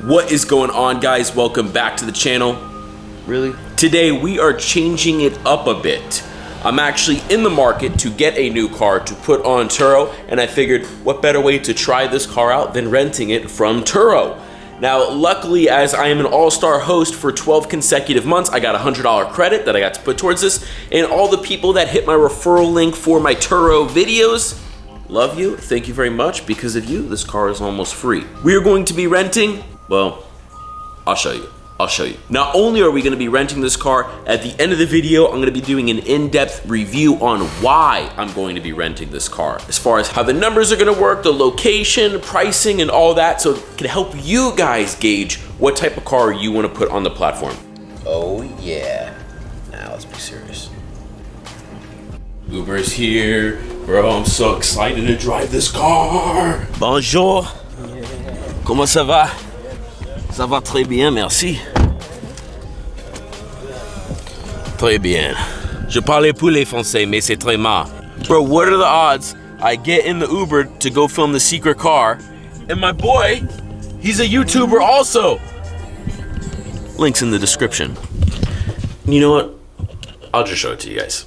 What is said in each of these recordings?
What is going on, guys? Welcome back to the channel. Really? Today we are changing it up a bit. I'm actually in the market to get a new car to put on Turo, and I figured what better way to try this car out than renting it from Turo. Now, luckily, as I am an all-star host for 12 consecutive months, I got a $100 credit that I got to put towards this, and all the people that hit my referral link for my Turo videos, love you, thank you very much. Because of you, this car is almost free. We are going to be renting, well, I'll show you. Not only are we gonna be renting this car, at the end of the video, I'm gonna be doing an in-depth review on why I'm going to be renting this car, as far as how the numbers are gonna work, the location, pricing, and all that, so it can help you guys gauge what type of car you wanna put on the platform. Oh yeah. Now let's be serious. Uber's here. Bro, I'm so excited to drive this car. Bonjour. Comment ça va? Ça va très bien, merci. Très bien. Je parle plus les français, mais c'est très mal. Bro, what are the odds I get in the Uber to go film the secret car, and my boy, he's a YouTuber also. Links in the description. You know what? I'll just show it to you guys.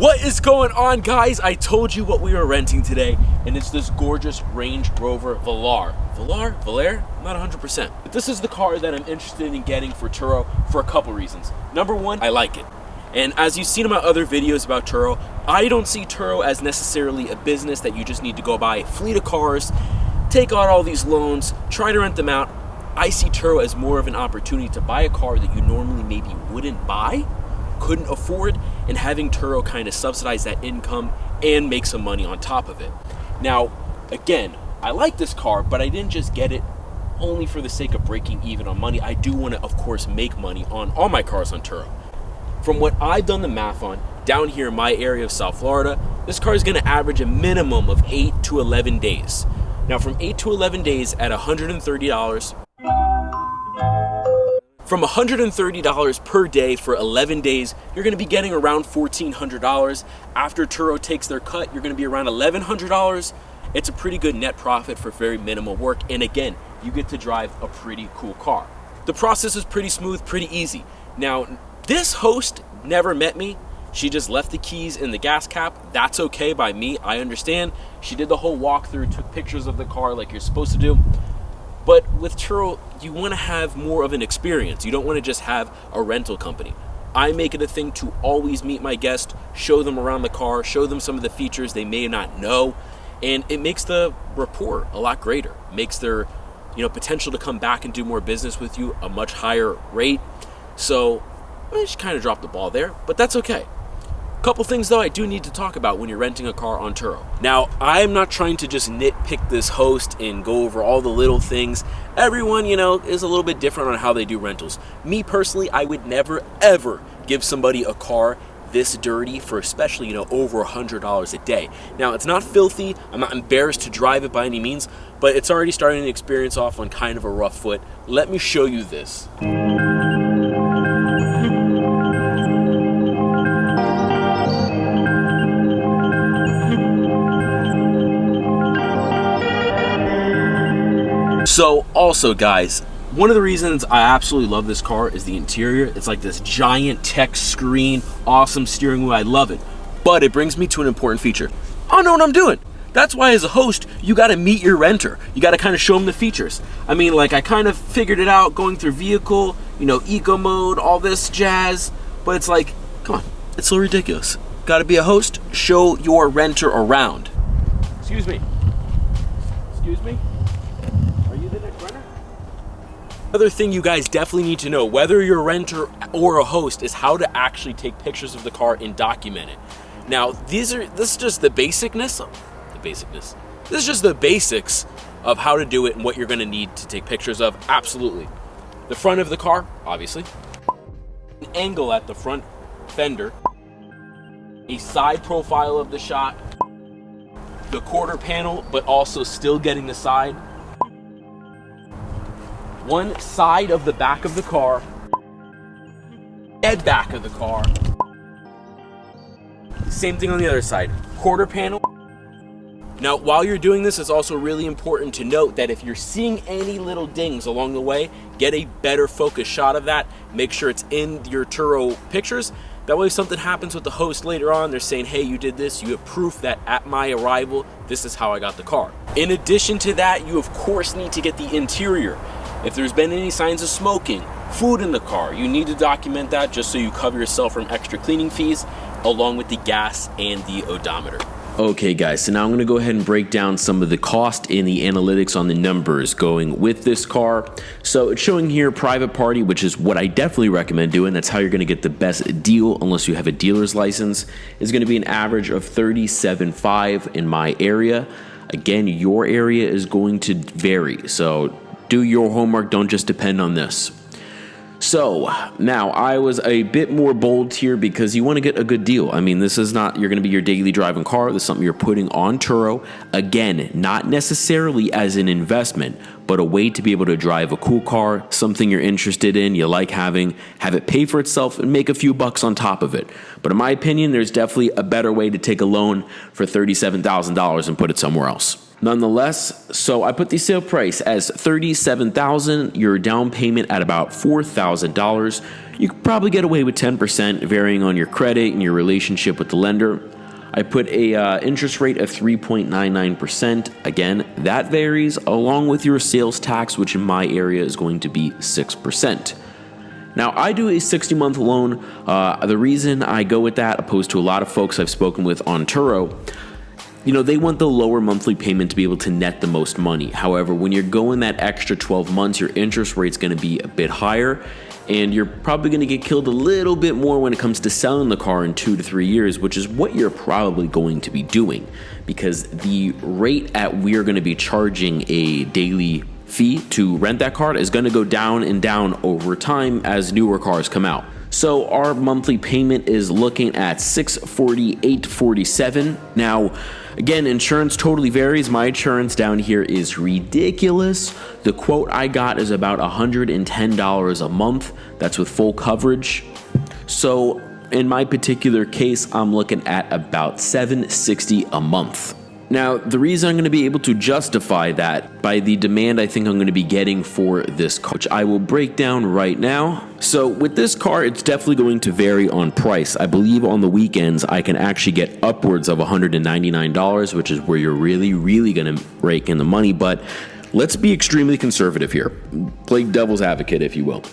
What is going on, guys? I told you what we were renting today, and it's this gorgeous Range Rover Velar. Velar? I'm not 100%. But this is the car that I'm interested in getting for Turo for a couple reasons. Number one, I like it. And as you've seen in my other videos about Turo, I don't see Turo as necessarily a business that you just need to go buy a fleet of cars, take out all these loans, try to rent them out. I see Turo as more of an opportunity to buy a car that you normally maybe wouldn't buy, couldn't afford, and having Turo kind of subsidize that income and make some money on top of it. Now, again, I like this car, but I didn't just get it only for the sake of breaking even on money. I do want to, of course, make money on all my cars on Turo. From what I've done the math on, down here in my area of South Florida, this car is going to average a minimum of 8 to 11 days. Now, from 8 to 11 days at $130, from $130 per day for 11 days, you're gonna be getting around $1,400. After Turo takes their cut, you're gonna be around $1,100. It's a pretty good net profit for very minimal work. And again, you get to drive a pretty cool car. The process is pretty smooth, pretty easy. Now, this host never met me. She just left the keys in the gas cap. That's okay by me, I understand. She did the whole walkthrough, took pictures of the car like you're supposed to do. But with Turo, you want to have more of an experience. You don't want to just have a rental company. I make it a thing to always meet my guests, show them around the car, show them some of the features they may not know, and it makes the rapport a lot greater. Makes their, potential to come back and do more business with you a much higher rate. So I just kind of dropped the ball there, but that's okay. Couple things though I do need to talk about when you're renting a car on Turo. Now, I'm not trying to just nitpick this host and go over all the little things. Everyone, is a little bit different on how they do rentals. Me personally, I would never ever give somebody a car this dirty for especially, over $100 a day. Now, it's not filthy. I'm not embarrassed to drive it by any means, but it's already starting to experience off on kind of a rough foot. Let me show you this. So also, guys, one of the reasons I absolutely love this car is the interior. It's like this giant tech screen, awesome steering wheel. I love it. But it brings me to an important feature. I know what I'm doing. That's why as a host, you got to meet your renter. You got to kind of show them the features. I mean, like, I kind of figured it out going through vehicle, eco mode, all this jazz. But it's like, come on, it's so ridiculous. Got to be a host, show your renter around. Excuse me. Another thing you guys definitely need to know, whether you're a renter or a host, is how to actually take pictures of the car and document it. Now, this is just the basicness. This is just the basics of how to do it and what you're going to need to take pictures of. Absolutely. The front of the car, obviously. An angle at the front fender. A side profile of the shot. The quarter panel, but also still getting the side. One side of the back of the car, dead back of the car. Same thing on the other side, quarter panel. Now, while you're doing this, it's also really important to note that if you're seeing any little dings along the way, get a better focus shot of that. Make sure it's in your Turo pictures. That way, if something happens with the host later on, they're saying, hey, you did this, you have proof that at my arrival, this is how I got the car. In addition to that, you of course need to get the interior. If there's been any signs of smoking, food in the car, you need to document that just so you cover yourself from extra cleaning fees, along with the gas and the odometer. Okay guys, so now I'm going to go ahead and break down some of the cost and the analytics on the numbers going with this car. So it's showing here private party, which is what I definitely recommend doing. That's how you're going to get the best deal unless you have a dealer's license. Is going to be an average of $37,500 in my area. Again, your area is going to vary, so do your homework, don't just depend on this. So now I was a bit more bold here because you want to get a good deal. I mean, this is not, you're going to be your daily driving car. This is something you're putting on Turo. Again, not necessarily as an investment, but a way to be able to drive a cool car, something you're interested in, you like having, have it pay for itself and make a few bucks on top of it. But in my opinion, there's definitely a better way to take a loan for $37,000 and put it somewhere else. Nonetheless, so I put the sale price as $37,000, your down payment at about $4,000. You could probably get away with 10%, varying on your credit and your relationship with the lender. I put a interest rate of 3.99%. Again, that varies along with your sales tax, which in my area is going to be 6%. Now, I do a 60-month loan. The reason I go with that, opposed to a lot of folks I've spoken with on Turo, you know, they want the lower monthly payment to be able to net the most money. However, when you're going that extra 12 months, your interest rate's going to be a bit higher, and you're probably going to get killed a little bit more when it comes to selling the car in 2 to 3 years, which is what you're probably going to be doing, because the rate at we're going to be charging a daily fee to rent that car is going to go down and down over time as newer cars come out. So our monthly payment is looking at $648.47. Now, again, insurance totally varies. My insurance down here is ridiculous. The quote I got is about $110 a month. That's with full coverage. So in my particular case, I'm looking at about $760 a month. Now, the reason I'm going to be able to justify that by the demand I think I'm going to be getting for this car, which I will break down right now. So with this car, it's definitely going to vary on price. I believe on the weekends, I can actually get upwards of $199, which is where you're really going to rake in the money. But let's be extremely conservative here. Play devil's advocate, if you will.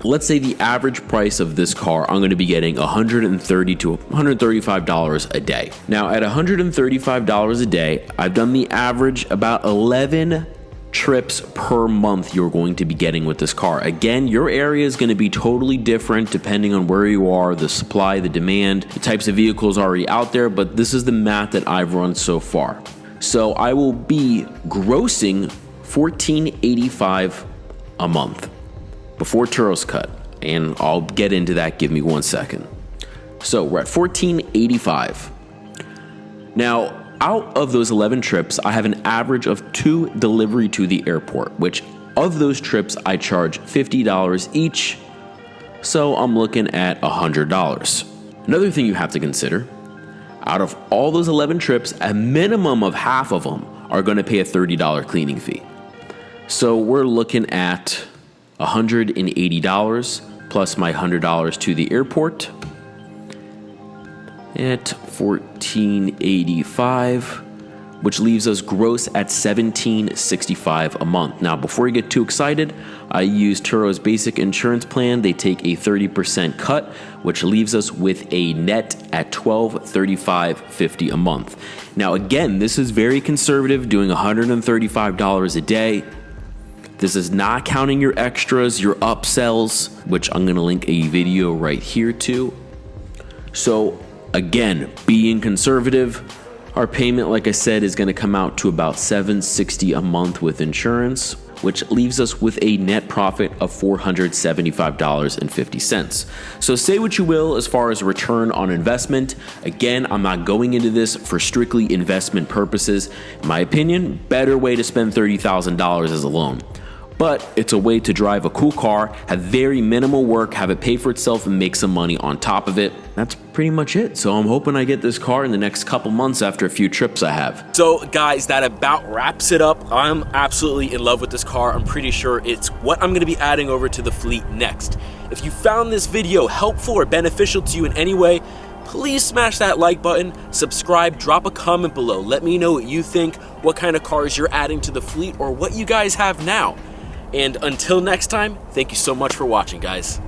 Let's say the average price of this car, I'm going to be getting $130 to $135 a day. Now, at $135 a day, I've done the average about 11 trips per month you're going to be getting with this car. Again, your area is going to be totally different depending on where you are, the supply, the demand, the types of vehicles already out there, but this is the math that I've run so far. So I will be grossing $1,485 a month before Turo's cut, and I'll get into that. Give me 1 second. So we're at $1,485. Now, out of those 11 trips, I have an average of 2 delivery to the airport, which of those trips I charge $50 each. So I'm looking at $100. Another thing you have to consider, out of all those 11 trips, a minimum of half of them are going to pay a $30 cleaning fee. So we're looking at $180 plus my $100 to the airport at $1,485, which leaves us gross at $1,765 a month. Now, before you get too excited, I use Turo's basic insurance plan. They take a 30% cut, which leaves us with a net at $1,235.50 a month. Now, again, this is very conservative, doing $135 a day. This is not counting your extras, your upsells, which I'm gonna link a video right here to. So again, being conservative, our payment, like I said, is gonna come out to about $760 a month with insurance, which leaves us with a net profit of $475.50. So say what you will as far as return on investment. Again, I'm not going into this for strictly investment purposes. In my opinion, better way to spend $30,000 as a loan. But it's a way to drive a cool car, have very minimal work, have it pay for itself, and make some money on top of it. That's pretty much it. So I'm hoping I get this car in the next couple months after a few trips I have. So guys, that about wraps it up. I'm absolutely in love with this car. I'm pretty sure it's what I'm gonna be adding over to the fleet next. If you found this video helpful or beneficial to you in any way, please smash that like button, subscribe, drop a comment below. Let me know what you think, what kind of cars you're adding to the fleet, or what you guys have now. And until next time, thank you so much for watching, guys.